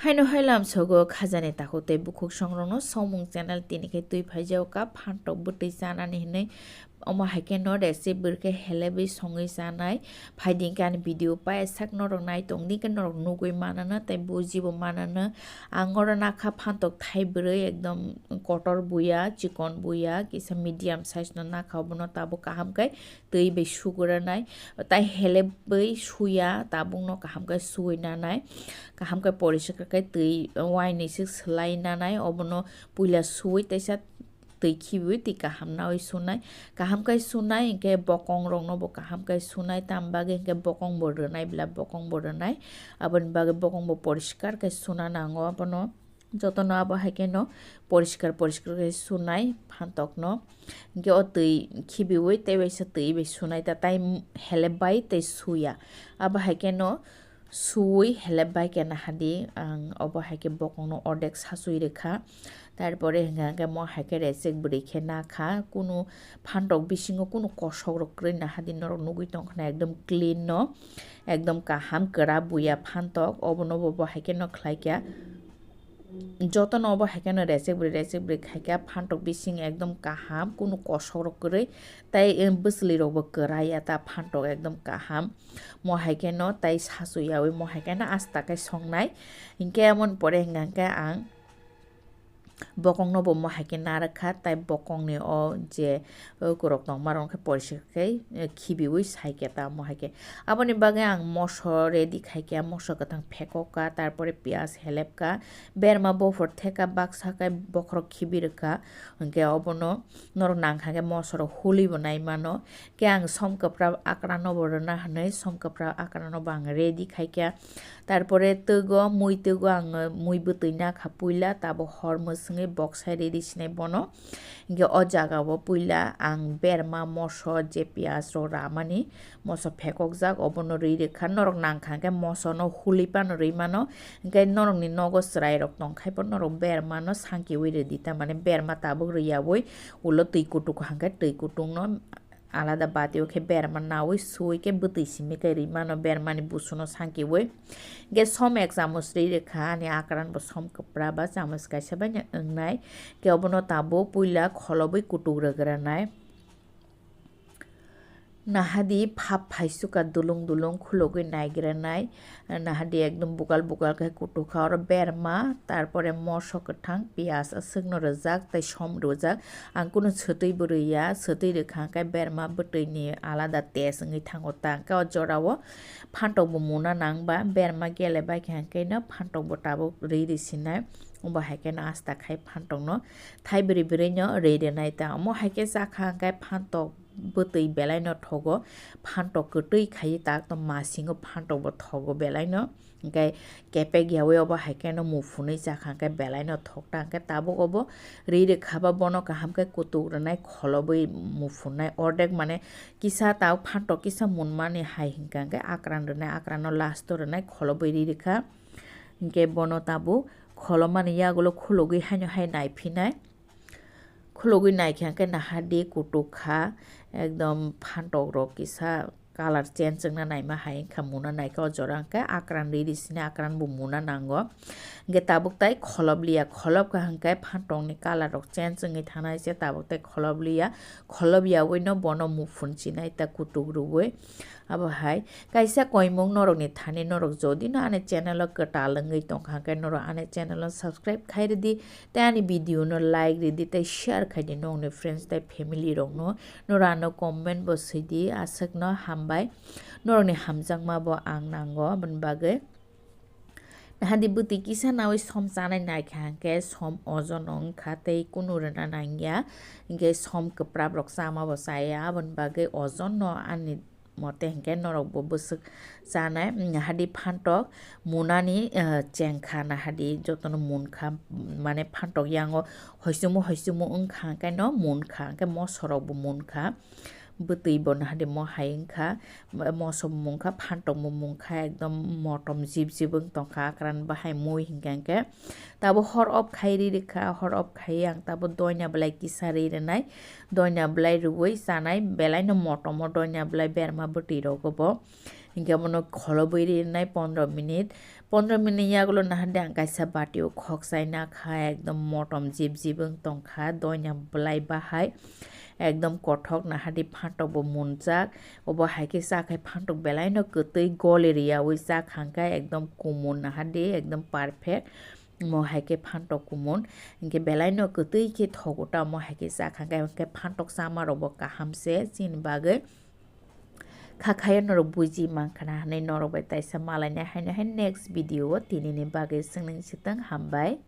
Haino hailam sogo khajane takote bukhuk songrono somung channel tinike tui phaijau ka phantok butui chanani hinai omo haike no recipe burke helebi songai sanai phaidingkan video pai sak norok nai tongni ke norok nugui manana tai bujibo manana angora nakha phantok thai burui ekdom kotor buya chikon buya kisa medium size no nakha obono tabo kaham kai tui be sugura nai tai helebai suya tabung no kaham kai sui nanai kaham kai porishkar kai tui waini sik slai nanai obono puila sui taisa tui khibi ti kaham naoi sunai kaham kai sunai inke bokong rong no bo kaham kai sunai tambage inke bokong bo rwnai bila bokong bo rwnai aboni bage bokong bo porishkar kai suna nango abono jotono abo haike no poriskar kai sunai phantok no inke o tui khibiwi tai waisa tui be sunai ta tai helebai tai suya abo haike no সুই হেলেবাই কেনা হাদি of হাইকে বকনো অর্ধেক শাশুই রেখা তারপরে হেঙ্গাকে ম হাইকে রেসেক বরেখে না খা কোনো ফান্টক বিশিঙ্গ কোনো কষক রক্রে না হাদি নর নুগুই তখন একদম ক্লিন ন একদম কাহাম করা বুয়া ফান্টক অবনব হাইকে ন খাইকা যতন অব হাইকেন রেসেক বরে খাইকা ফান্টক বিশিং একদম কাহাম কোনো কষক করে তাই বসলি রব করাইয়া তা ফান্টক একদম কাহাম মহাইকেন তাই শাশুইয়া ওই মহাইকেন আস্তাকে সংনাই ইনকে এমন পরে হেঙ্গাকে আং bokong no bo mo haike narakha tai bokong ni o je korok nong marong khe poriskai khibiwi saike ta mo haike aboni bage ang moso ready khaike moso katang phekoka tarpore piaz helepka berma bofor theka baksa kai bokrok khibirka ke obono nor nangkhage mosoro huli bonai mano ke ang somkapra akrano borona hanai somkapra akrano bang ready khaike তারপরে তগো মুই তগো আং মুই বতই না খা পুইলা তাবো হরমস সঙ্গে বক্সাই ready Sinai বনো গে অ জাগাবো পুইলা আং বেরমা মস যে পিয়াজ র রামানি মস ফেকক জাগ অবনো রেই রেখা নরক নাংখাকে মস ন হুলিপানো রেইমানো গে নরক নি নগস রাই রক নংখাইব নরক বেরমানো সাংকি ওই রেডি তা মানে বেরমা তাবো রেইয়াবই উলো তৈ কুটুক হাঙ্গাই তৈ কুটুং ন আলাদা বাতি ওকে বেরমা না ওই সুইকে বতৈসিমে কে রিমানো বেরমানি বুসুনো সাংকি ওই গে সম এক চামচ রেই রেখা আনি আকারান বো সম কপড়া বা চামচ গাইসাবাই নাই কে অবনো তাবো পুইলা খলবই কুটুক রগরা নাই নাহাদি ভাপ ফাইসুকা দুলুং দুলুং খুলগই নাইগ্রানাই নাহাদি একদম বুকাল বুকাল কে কুটু খাওয়ার বেরমা তারপরে মশো গোথাং পিয়াজ আসুকনো রোজাক তাই সম রোজাক আং কোনো ছতই বরইয়া ছতই রেখাঙ্কাই বেরমা বতৈনি আলাদা তেজ ওই থাঙ্গো তাঙ্কা জরাও ফান্টকবো মুনা নাংবা বেরমা গেলেবাই খাঙ্কাই না ফান্টকবো তাবো রেই রেসিনাই ওবা হাইকে না আস্তা খাই ফান্টক ন থাই বেরি বেরি ন রেই রেনাই তা মো হাইকে জাখাঙ্কাই ফান্টক বতৈ বেলাই ন ঠগো ফান্টক গতৈ খাই তাক তো মাসিং ফান্টক বো ঠগো বেলাই ন গাই কেপে গিয়াওয়ে অব হাইকে ন মুফুनै জাখাঙ্কাই বেলাই ন ঠকটা আঙ্কে তাবো অব রেই রে খাবা বন কাহামকে কুতুক রনাই খলবই মুফুনাই অর্ধেক মানে কিসা তাও ফান্টক কিসা মুনমানি হাই হিংকাঙ্কে আক্রান রনাই আক্রান লাস্ট রনাই খলবই রেই রেখা ইনকে বন তাবো খলমানি ইয়াগুলো খুলগই হাইনো হাই নাইফিনাই খুলগই নাইখাঙ্কে নাহাদি কুটুখা একদম ফান্টক রক কিসা কালার চেঞ্জ না নাইমা হাই খামুনা নাইকা জরাঙ্কা আক্রান রিদিসিনে আক্রান বুমুনা নাঙ্গো গে তাবুক তাই খলবলিয়া খলব কাহাঙ্কাই ফান্টংনি কালার রক চেঞ্জ ঙে থানাইছে তাবুক তাই খলবিয়া ওইনো বন মুফুন চিনাই তা কুটুক রুবই আবো হাই কাইসা কইমং নরকনি থানি নরক যদি না আনে চ্যানেল কটা লঙ্গই তংখাঙ্কাই নর আনে চ্যানেল সাবস্ক্রাইব খাই রেদি তাই আনি ভিডিও ন লাইক রেদি তাই শেয়ার খাইদি নংনি ফ্রেন্ডস তাই ফ্যামিলি রক নর আনো কমেন্ট বসইদি আসক ন হামবাই নরকনি হামজাংমা বো আং নাঙ্গো বন বাগে হাদি বুতি কিসা না ওই সম জানাই নাইখাঙ্কে সম অজন খাতেই কোনো রেনা নাঙ্গিয়া ইনকে সম কপ্রাব রক সামা বসায়া বন বাগে অজন ন আনি মতে হেঁকে নরক বসুক জানাই হাদি ফান্টক মুনানি চেংখা না হাদি যতন মুনখা মানে ফান্টক ইয়াঙো হইসুমু ওংখাঙ্কাই ন মুনখা ওংকে মসরক মুনখা বতৈ বন হাদি ম হাইংখা মসম মুংখা ফান্টক মুংখা একদম মটম জিব জিবং তংখা আক্রান বাহাই মুই হিংকাঙ্কে তাবো হর অফ খাইরি রেখা হর অফ খাই আং তাবো দয়না বলাই কিসারি রেনাই দয়না বলাই রুই জানাই বেলাই ন মটম দয়না বলাই বেরমা বতৈ রগব হিংকে মনো খলবই রেনাই 15 minute 15 minute yagulo nahande ang kaisa batio khoksai na kha ekdom motom jib jibung tongkha doina blai bahai ekdom kothok nahadi phantok bo munjak obo haike chakhai phantok belai no kwtui goleria oi chakhangkai ekdom kumun nahadi ekdom perfect mo haike phantok kumun inke belai no kwtui ke thogota mo haike chakhangkai ke phantok sama robo kahamse chin bagai khakhayo norok buji mangkhana hanai norok bai taisa malai na haino next video o tini ni bagai singning sitang hambai।